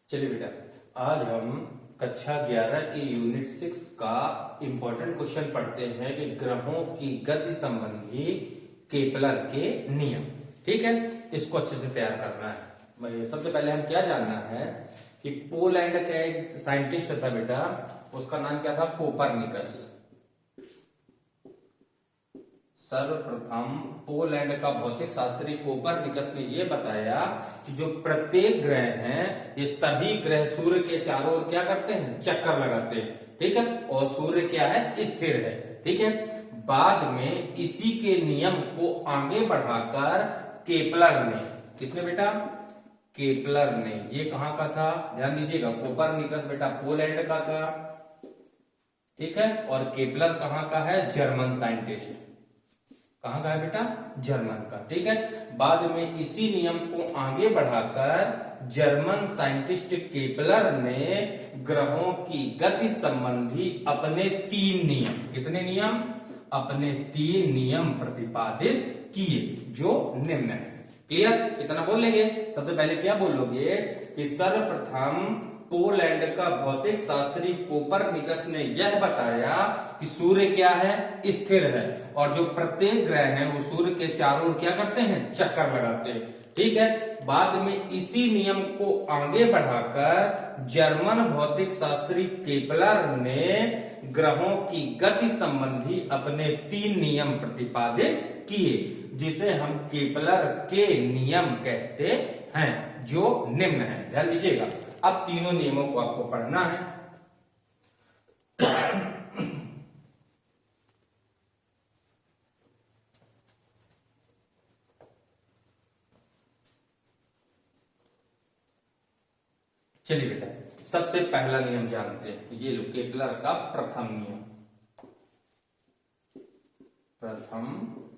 चलिए बेटा, आज हम कक्षा 11 की यूनिट 6 का इंपॉर्टेंट क्वेश्चन पढ़ते हैं कि ग्रहों की गति संबंधी केपलर के नियम। ठीक है, इसको अच्छे से तैयार करना है। सबसे पहले हम क्या जानना है कि पोलैंड का एक साइंटिस्ट था बेटा, उसका नाम क्या था? कोपरनिकस। सर्वप्रथम पोलैंड का भौतिक शास्त्री कोपरनिकस ने यह बताया कि जो प्रत्येक ग्रह हैं, ये सभी ग्रह सूर्य के चारों ओर क्या करते हैं? चक्कर लगाते हैं। ठीक है, और सूर्य क्या है? स्थिर है। ठीक है, बाद में इसी के नियम को आगे बढ़ाकर केपलर ने, किसने बेटा? केपलर ने। ये कहां का था? ध्यान दीजिएगा, कोपरनिकस बेटा पोलैंड का था। ठीक है, और केपलर कहां का है? German scientist. कहां का है बेटा? जर्मन का। ठीक है, बाद में इसी नियम को आगे बढ़ाकर जर्मन साइंटिस्ट केपलर ने ग्रहों की गति संबंधी अपने 3 नियम, कितने नियम? अपने 3 नियम प्रतिपादित किए, जो निम्न है। क्लियर? इतना बोल लेंगे। सबसे पहले क्या बोलोगे कि सर्वप्रथम पोलैंड का भौतिक शास्त्री कोपरनिकस ने यह बताया कि सूर्य क्या है? स्थिर है, और जो प्रत्येक ग्रह हैं वो सूर्य के चारों ओर क्या करते हैं? चक्कर लगाते हैं। ठीक है, बाद में इसी नियम को आगे बढ़ाकर जर्मन भौतिक शास्त्री केपलर ने ग्रहों की गति संबंधी अपने 3 नियम प्रतिपादित किए, जिसे हम केपलर के नियम कहते हैं, जो निम्न है। ध्यान दीजिएगा, अब तीनों नियमों को आपको पढ़ना है। चलिए बेटा, सबसे पहला नियम जानते हैं। ये लो, केपलर का प्रथम नियम। प्रथम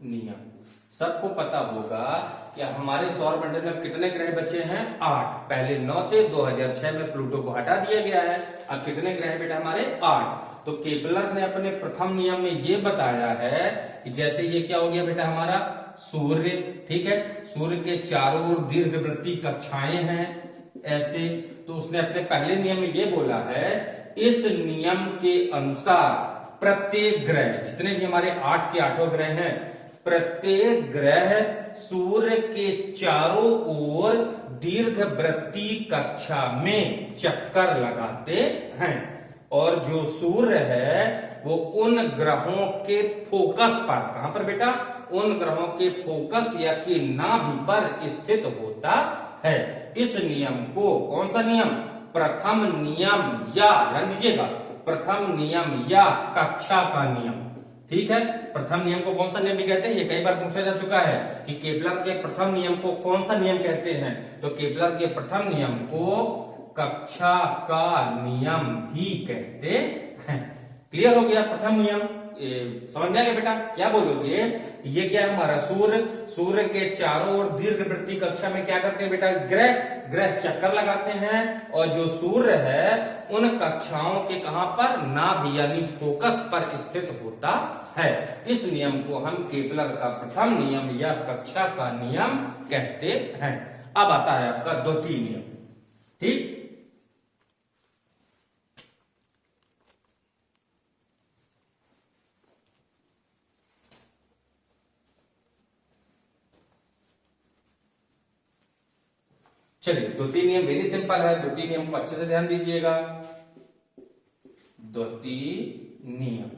नियम सबको पता होगा कि हमारे सौर मंडल में कितने ग्रह बचे हैं? 8। पहले 9 थे, 2006 में प्लूटो को हटा दिया गया है। अब कितने ग्रह बेटा हमारे? 8। तो केपलर ने अपने प्रथम नियम में ये बताया है कि जैसे ये क्या हो गया बेटा हमारा? सूर्य। ठीक है, सूर्य के चारों ओर दीर्घवृत्तीय कक्षाएं हैं ऐसे। तो उसने अपने पहले नियम में ये बोला है, इस नियम के अनुसार प्रत्येक ग्रह, जितने भी हमारे 8 के 8 ग्रह हैं, प्रत्येक ग्रह सूर्य के चारों ओर दीर्घवृत्तीय कक्षा में चक्कर लगाते हैं, और जो सूर्य है वो उन ग्रहों के फोकस पर, कहां पर बेटा? उन ग्रहों के फोकस या कि नाभि पर स्थित होता है। इस नियम को, कौन सा नियम? प्रथम नियम, या ध्यान दीजिएगा, प्रथम नियम या कक्षा का नियम। ठीक है, प्रथम नियम को कौन सा नियम भी कहते हैं? ये कई बार पूछा जा चुका है कि केपलर के प्रथम नियम को कौन सा नियम कहते हैं। तो केपलर के प्रथम नियम को कक्षा का नियम भी कहते हैं। क्लियर हो गया? प्रथम नियम समझ में आ गया बेटा? क्या बोलोगे? ये क्या है हमारा? सूर्य के चारों ओर दीर्घवृत्तीय कक्षा में क्या करते हैं बेटा? ग्रह चक्कर लगाते हैं, और जो सूर्य है उन कक्षाओं के कहां पर? नाभि यानी फोकस पर स्थित होता है। इस नियम को हम केपलर का प्रथम नियम या कक्षा का नियम कहते हैं। अब आता है आपका द्वितीय नियम। ठीक, चलिए, द्वितीय नियम वेरी सिंपल है। द्वितीय नियम को अच्छे से ध्यान दीजिएगा। द्वितीय नियम,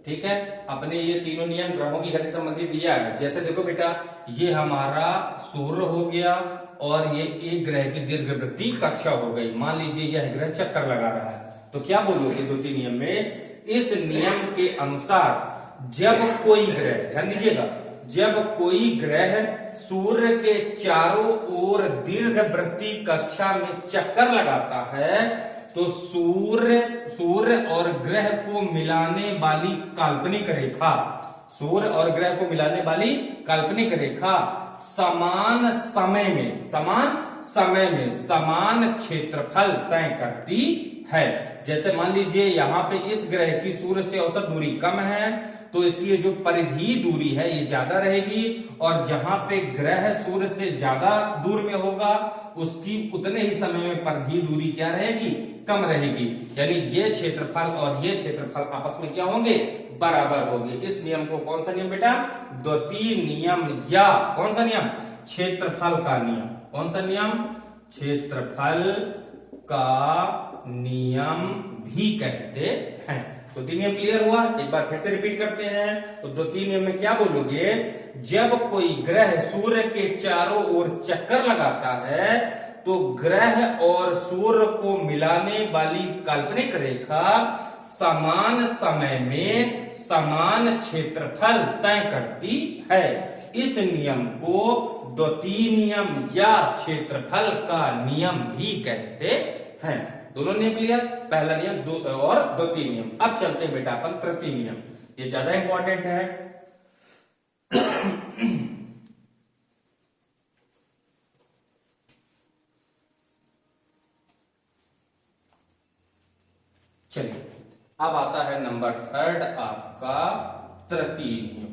ठीक है, अपने ये तीनों नियम ग्रहों की गति संबंधी दिया है। जैसे देखो बेटा, ये हमारा सूर्य हो गया, और ये एक ग्रह की दीर्घवृत्तीय कक्षा हो गई। मान लीजिए यह ग्रह चक्कर लगा रहा है, तो क्या बोलोगे द्वितीय नियम में? इस नियम के अनुसार जब कोई ग्रह, ध्यान दीजिएगा, जब कोई ग्रह सूर्य के चारों ओर दीर्घवृत्तीय कक्षा में चक्कर लगाता है, तो सूर्य और ग्रह को मिलाने वाली काल्पनिक रेखा, सूर्य और ग्रह को मिलाने वाली काल्पनिक रेखा समान समय में समान क्षेत्रफल तय करती है। जैसे मान लीजिए यहां पे इस ग्रह की सूर्य से औसत दूरी कम है, तो इसलिए जो परिधीय दूरी है ये ज्यादा रहेगी, और जहां पे ग्रह सूर्य से ज्यादा दूर में होगा उसकी उतने ही समय में परिधीय दूरी क्या रहेगी, कम रहेगी। यानी ये क्षेत्रफल और ये क्षेत्रफल आपस में क्या होंगे, बराबर होंगे। इस नियम को कौन सा नियम बेटा, द्वितीय नियम, या कौन सा नियम, क्षेत्रफल का नियम। कौन सा नियम, क्षेत्रफल का नियम भी कहते हैं। तो तीन नियम क्लियर हुआ, एक बार फिर से रिपीट करते हैं। तो दो तीन नियम में क्या बोलोगे, जब कोई ग्रह सूर्य के चारों ओर चक्कर लगाता है तो ग्रह और सूर्य को मिलाने वाली काल्पनिक रेखा समान समय में समान क्षेत्रफल तय करती है। इस नियम को द्वितीय नियम या क्षेत्रफल का नियम भी कहते हैं। दोनों नियम क्लियर, पहला नियम दो और द्वितीय नियम। अब चलते हैं बेटा अपन तृतीय नियम, ये ज्यादा इंपॉर्टेंट है। चलिए अब आता है नंबर थर्ड आपका तृतीय नियम।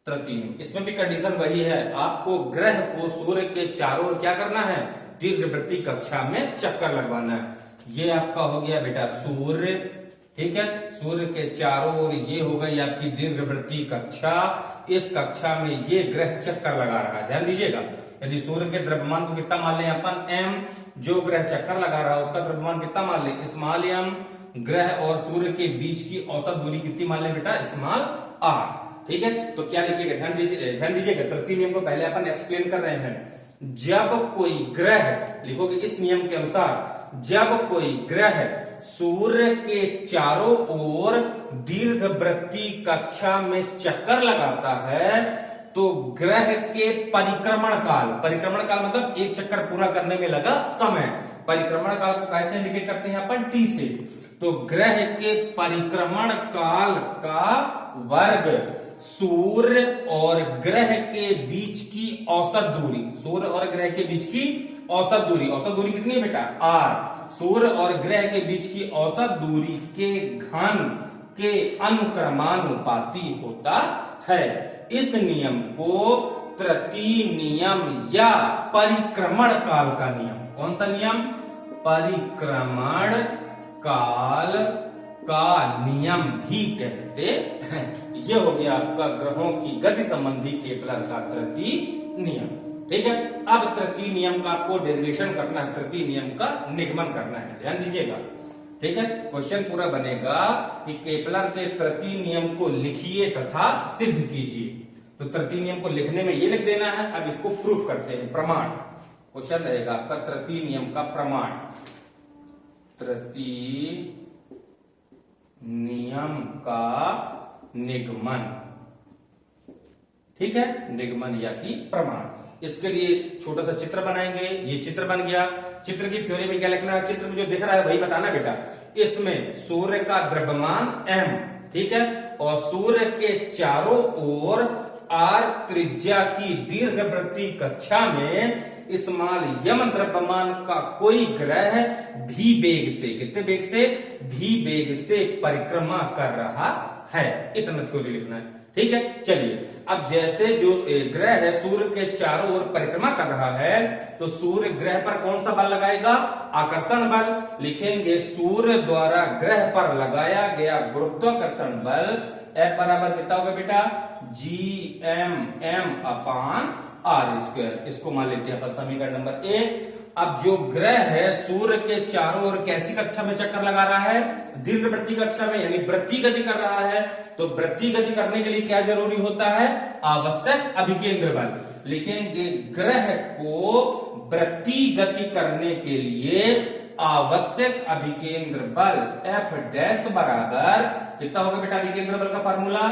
तृतीय नियम, इसमें भी कंडीशन वही है, आपको ग्रह को सूर्य के चारों ओर क्या करना है, दीर्घवृत्तीय कक्षा में चक्कर लगवाना है। ये आपका हो गया बेटा सूर्य, ठीक है, सूर्य के चारों ओर ये हो गई आपकी दीर्घवृत्तीय कक्षा। इस कक्षा में ये ग्रह चक्कर लगा रहा है, ध्यान दीजिएगा। यदि सूर्य के द्रव्यमान को कितना मान लें अपन, m, जो ग्रह चक्कर लगा रहा है उसका द्रव्यमान कितना मान लें, स्मॉल m, ग्रह और सूर्य के बीच की औसत दूरी कितनी मान लें बेटा, स्मॉल r, ठीक है। तो क्या लिखिएगा, ध्यान दीजिएगा, तृतीय नियम को पहले अपन एक्सप्लेन कर रहे हैं। जब कोई ग्रह, लिखोगे इस नियम के अनुसार, जब कोई ग्रह सूर्य के चारों ओर दीर्घवृत्तीय कक्षा में चक्कर लगाता है तो ग्रह के परिक्रमण काल, परिक्रमण काल मतलब एक चक्कर पूरा करने में लगा समय, परिक्रमण काल को कैसे इंडिकेट करते हैं अपन, t से। तो ग्रह के परिक्रमण काल का वर्ग सूर्य और ग्रह के बीच की औसत दूरी, सूर्य और ग्रह के बीच की औसत दूरी कितनी है बेटा, r, सूर्य और ग्रह के बीच की औसत दूरी के घन के अनुक्रमानुपाती होता है। इस नियम को तृतीय नियम या परिक्रमण काल का नियम, कौन सा नियम, परिक्रमण काल का नियम भी कहते हैं। यह हो गया आपका ग्रहों की गति संबंधी केपलर का तृतीय नियम, ठीक है। अब तृतीय नियम का आपको डेरिवेशन करना है, तृतीय नियम का निगमन करना है, ध्यान दीजिएगा, ठीक है। क्वेश्चन पूरा बनेगा कि केपलर के तृतीय नियम को लिखिए तथा सिद्ध कीजिए। तो तृतीय नियम को लिखने में ये लिख देना है, अब इसको प्रूफ करते हैं, प्रमाण। क्वेश्चन रहेगा आपका तृतीय नियम का प्रमाण, तृतीय नियम का निगमन, ठीक है, निगमन या कि प्रमाण। इसके लिए छोटा सा चित्र बनाएंगे, ये चित्र बन गया। चित्र की थ्योरी में क्या लिखना है, चित्र में जो दिख रहा है वही बताना बेटा। इसमें सूर्य का द्रव्यमान m, ठीक है, और सूर्य के चारों ओर r त्रिज्या की दीर्घवृत्तीय कक्षा में स्मॉल m द्रव्यमान का कोई ग्रह v वेग से, कितने वेग से, v वेग से परिक्रमा कर रहा है, इतना थ्योरी लिखना है, ठीक है। चलिए अब जैसे जो ग्रह है सूर्य के चारों ओर परिक्रमा कर रहा है तो सूर्य ग्रह पर कौन सा बल लगाएगा, आकर्षण बल। लिखेंगे सूर्य द्वारा ग्रह पर लगाया गया गुरुत्वाकर्षण बल F बराबर कितना होगा बेटा, GM अपान r स्क्वायर। इसको मान लेते हैं अपन समीकरण नंबर ए। अब जो ग्रह है सूर्य के चारों ओर कैसी कक्षा में चक्कर लगा रहा है, दीर्घवृत्तीय कक्षा में, यानी वृत्तीय गति कर रहा है। तो वृत्तीय गति करने के लिए क्या जरूरी होता है, आवश्यक अभिकेंद्र बल। लिखेंगे ग्रह को वृत्तीय गति करने के लिए आवश्यक अभिकेंद्र बल F डैश बराबर कितना होगा बेटा, अभिकेंद्र बल का फार्मूला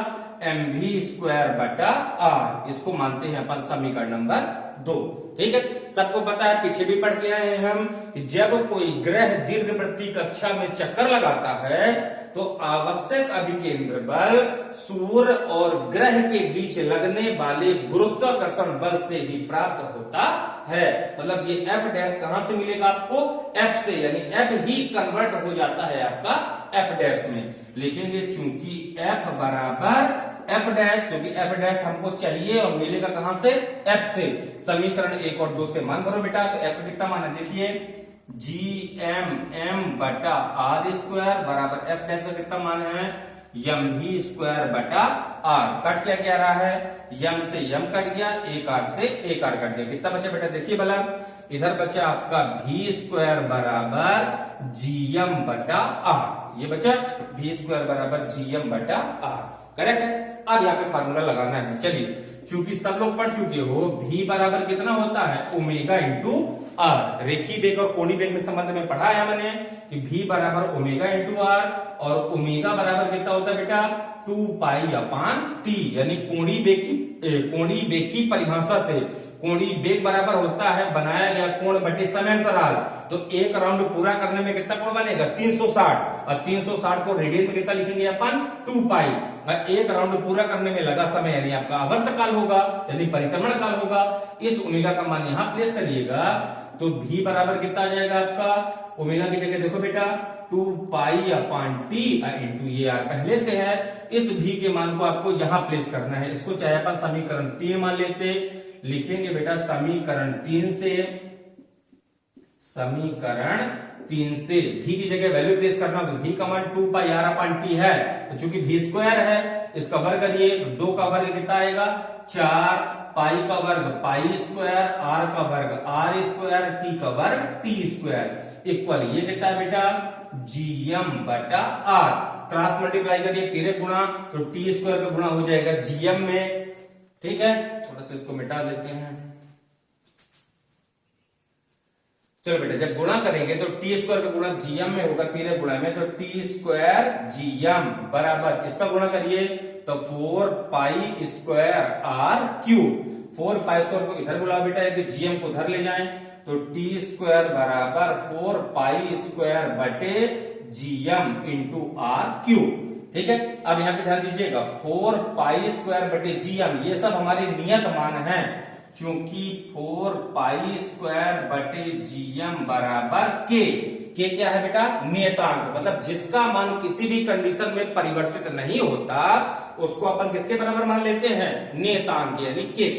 mv स्क्वायर बटा r। इसको मानते हैं अपन समीकरण नंबर 2, ठीक है। सबको पता है, पीछे भी पढ़ के आए हैं हम, कि जब कोई ग्रह दीर्घवृत्तीय कक्षा में चक्कर लगाता है तो आवश्यक अभिकेंद्र बल सूर्य और ग्रह के बीच लगने वाले गुरुत्वाकर्षण बल से ही प्राप्त होता है। मतलब ये F डैश कहां से मिलेगा आपको, F से, यानी F ही कन्वर्ट हो जाता है आपका एफ डैश में लिखेंगे, चूंकि एफ बराबर एफ डैश, क्योंकि एफ डैश हमको चाहिए और मिलेगा कहां से, एफ से। समीकरण 1 और 2 से मान भरो बेटा। तो एफ का कितना मान है, देखिए जी एम बटा आर स्क्वायर बराबर एफ डैश का कितना मान है, यम भी स्क्वायर बटा आर। कट क्या क्या रहा है, यम से यम कट गया, एक आर से एक आर कट गया। कितना बचा बेटा, देखिए भला, इधर बचा आपका भी स्क्वायर बराबर जीएम बटा आर। ये बचा भी स्क्वायर बराबर जीएम बटा आर, करेक्ट है। अब यहाँ पे फार्मूला लगाना है। चलिए, चूंकि सब लोग पढ़ चुके हो, भी बराबर कितना होता है, ओमेगा इंटू आर। रेखी वेग और कोणीय वेग में संबंध में पढ़ा है मैंने कि भी बराबर ओमेगा इंटू आर, और ओमेगा बराबर कितना होता है बेटा, 2 पाई अपान टी। यानी कोणीय वेग की परिभाषा से कोणीय वेग बराबर होता है बनाया गया कोण बटे समयांतराल। तो एक राउंड पूरा करने में कितना कोण बनेगा, 360, और 360 को रेडियन में कितना लिखेंगे अपन, 2 पाई। और एक राउंड पूरा करने में लगा समय यानी आपका आवर्त काल होगा, यानी परिक्रमण काल होगा। इस ओमेगा का मान यहां प्लेस करिएगा, तो भी बराबर कितना आ जाएगा आपका, ओमेगा की जगह देखो बेटा 2 पाई अपान टी इंटू ये आर पहले से है। इस भी के मान को आपको यहां प्लेस करना है। इसको चाहे अपन समीकरण 3 मान लेते, लिखेंगे बेटा समीकरण 3 से भी की जगह वैल्यू प्लेस करना, तो भी का मान 2 पाई आर अपान टी है। तो चूंकि भी स्क्वायर है, इसका वर्ग करिए, 2 का वर्ग कितना आएगा, 4, पाई का वर्ग पाई स्क्वायर, आर का वर्ग आर स्क्वायर, टी का वर्ग टी स्क्वायर इक्वल ये कितना है बेटा, जीएम बटा आर। क्रॉस मल्टीप्लाई करिए, तिरक गुणा, तो टी स्क्वायर का गुणा हो जाएगा जीएम में। ठीक है, थोड़ा सा इसको मिटा देते हैं। चलो बेटा, जब गुणा करेंगे तो टी स्क्वायर का गुणा जीएम में होगा, तिरक गुणा में, तो टी स्क्वायर जीएम बराबर इसका गुणा करिए तो 4 pi square R cube. 4 pi square को इधर बुलाओ बेटा, यदि जीएम को उधर ले जाएं तो टी स्क्वायर बराबर 4 पाई स्क्वायर बटे जीएम इंटू आर क्यूब। ठीक है, अब यहां पे ध्यान दीजिएगा, 4 पाई स्क्वायर बटे जीएम ये सब हमारे नियत मान है। चूंकि 4 पाई स्क्वायर बटे जीएम बराबर के क्या है बेटा, नियतांक, मतलब जिसका मान किसी भी कंडीशन में परिवर्तित नहीं होता उसको अपन किसके बराबर मान लेते हैं, नियतांक यानी के।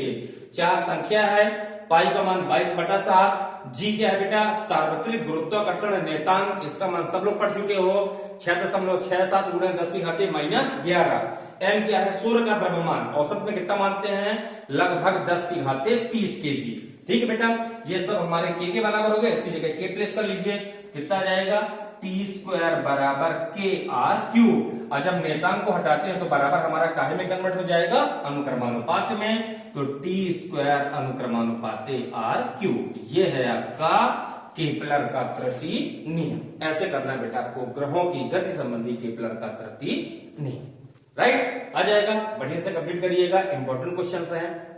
4 संख्या है, पाई का मान 22/7, जी क्या है बेटा, सार्वत्रिक गुरुत्वाकर्षण नियतांक, इसका मान सब लोग पढ़ चुके हो 6.67 गुणा 10 की घात -11। एम क्या है, सूर्य का द्रव्यमान, औसत में कितना मानते हैं, लगभग 10 की घात 30 केजी। ठीक है बेटा, ये सब हमारे के बराबर हो गए, इसकी जगह के प्लेस कर लीजिए, कितना आ जाएगा, टी स्क्वायर बराबर के आर क्यूब। और जब नियतांक को हटाते हैं तो बराबर हमारा काहे में कन्वर्ट हो जाएगा, अनुक्रमानुपात में, तो टी स्क्वायर अनुक्रमानुपात आर क्यूब। ये है आपका केपलर का तृतीय नियम। ऐसे करना बेटा आपको ग्रहों की गति संबंधी केपलर का तृतीय नियम, राइट, आ जाएगा। बढ़िया से कंप्लीट करिएगा, इंपॉर्टेंट क्वेश्चंस हैं।